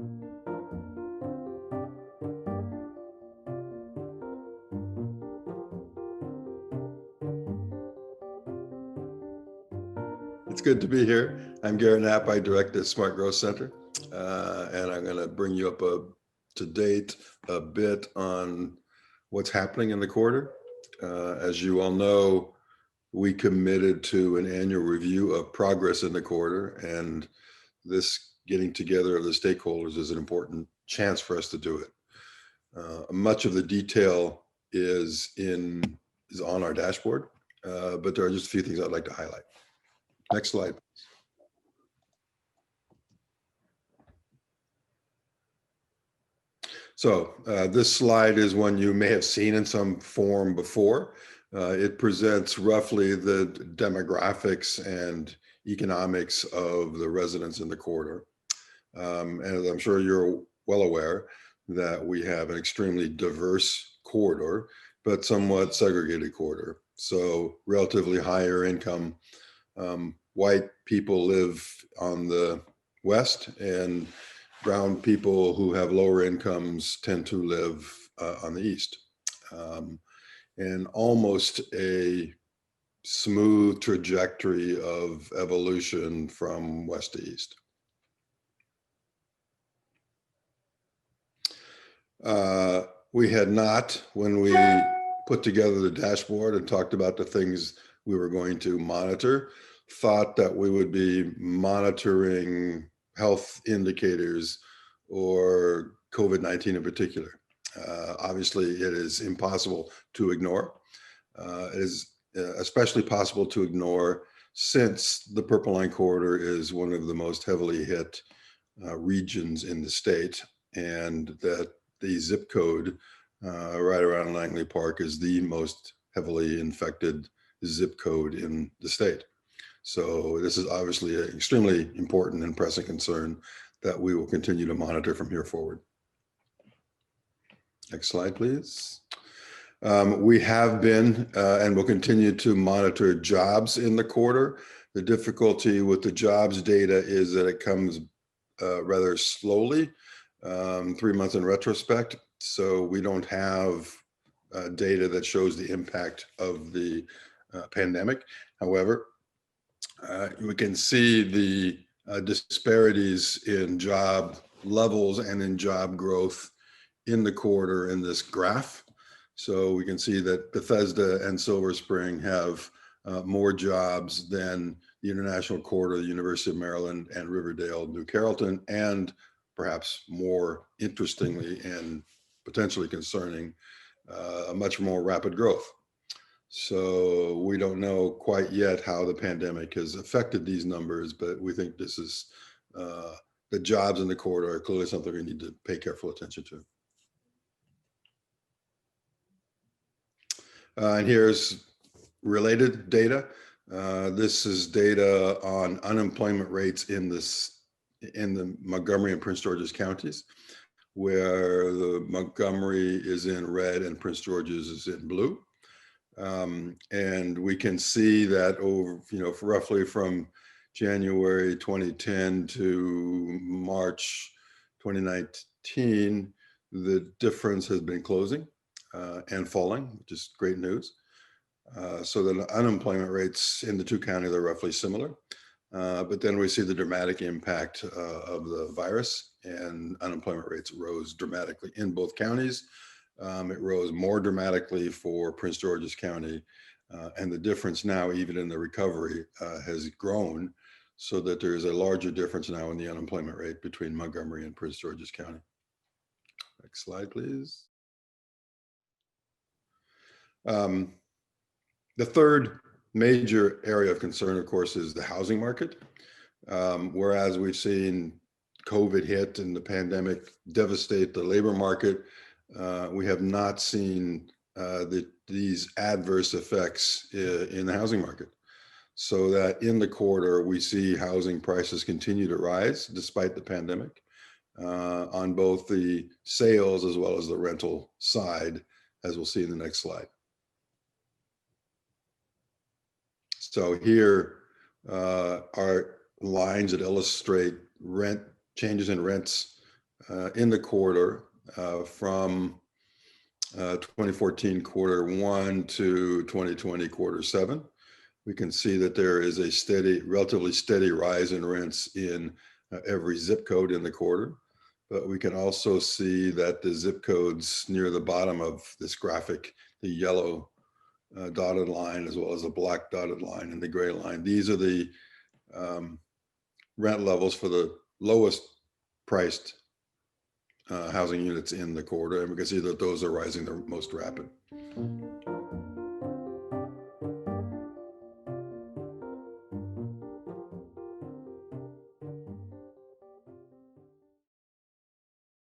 It's good to be here. I'm Gerrit Knaap. I direct the Smart Growth Center, and I'm going to bring you up to date a bit on what's happening in the quarter. As you all know, we committed to an annual review of progress in the quarter, and this getting together of the stakeholders is an important chance for us to do it. Much of the detail is on our dashboard, but there are just a few things I'd like to highlight. Next slide. So this slide is one you may have seen in some form before. It presents roughly the demographics and economics of the residents in the corridor. And as I'm sure you're well aware that we have an extremely diverse corridor, but somewhat segregated corridor. So relatively higher income white people live on the west, and brown people who have lower incomes tend to live on the east. And almost a smooth trajectory of evolution from west to east. We had not, when we put together the dashboard and talked about the things we were going to monitor, thought that we would be monitoring health indicators or COVID-19 in particular. Obviously, it is impossible to ignore. It is especially possible to ignore since the Purple Line Corridor is one of the most heavily hit regions in the state, and that the zip code right around Langley Park is the most heavily infected zip code in the state. So this is obviously an extremely important and pressing concern that we will continue to monitor from here forward. Next slide, please. We have been and will continue to monitor jobs in the quarter. The difficulty with the jobs data is that it comes rather slowly, 3 months in retrospect. So we don't have data that shows the impact of the pandemic. However, we can see the disparities in job levels and in job growth in the quarter in this graph. So we can see that Bethesda and Silver Spring have more jobs than the International Corridor, the University of Maryland, and Riverdale, New Carrollton, and perhaps more interestingly and potentially concerning, a much more rapid growth. So we don't know quite yet how the pandemic has affected these numbers, but we think this is the jobs in the corridor are clearly something we need to pay careful attention to. And here's related data. This is data on unemployment rates in the Montgomery and Prince George's counties, where the Montgomery is in red and Prince George's is in blue. And we can see that over, roughly from January 2010 to March 2019, the difference has been closing and falling, which is great news. So the unemployment rates in the two counties are roughly similar. But then we see the dramatic impact of the virus, and unemployment rates rose dramatically in both counties. It rose more dramatically for Prince George's County, and the difference now, even in the recovery, has grown so that there's a larger difference now in the unemployment rate between Montgomery and Prince George's County. Next slide, please. The third major area of concern, of course, is the housing market. Whereas we've seen COVID hit and the pandemic devastate the labor market, we have not seen these adverse effects in the housing market. So that in the quarter, we see housing prices continue to rise despite the pandemic on both the sales as well as the rental side, as we'll see in the next slide. So here are lines that illustrate changes in rents in the quarter from 2014 quarter 1 to 2020 quarter 7. We can see that there is a relatively steady rise in rents in every zip code in the quarter. But we can also see that the zip codes near the bottom of this graphic, the yellow dotted line, as well as the black dotted line and the gray line, these are the rent levels for the lowest priced housing units in the quarter. And we can see that those are rising the most rapid.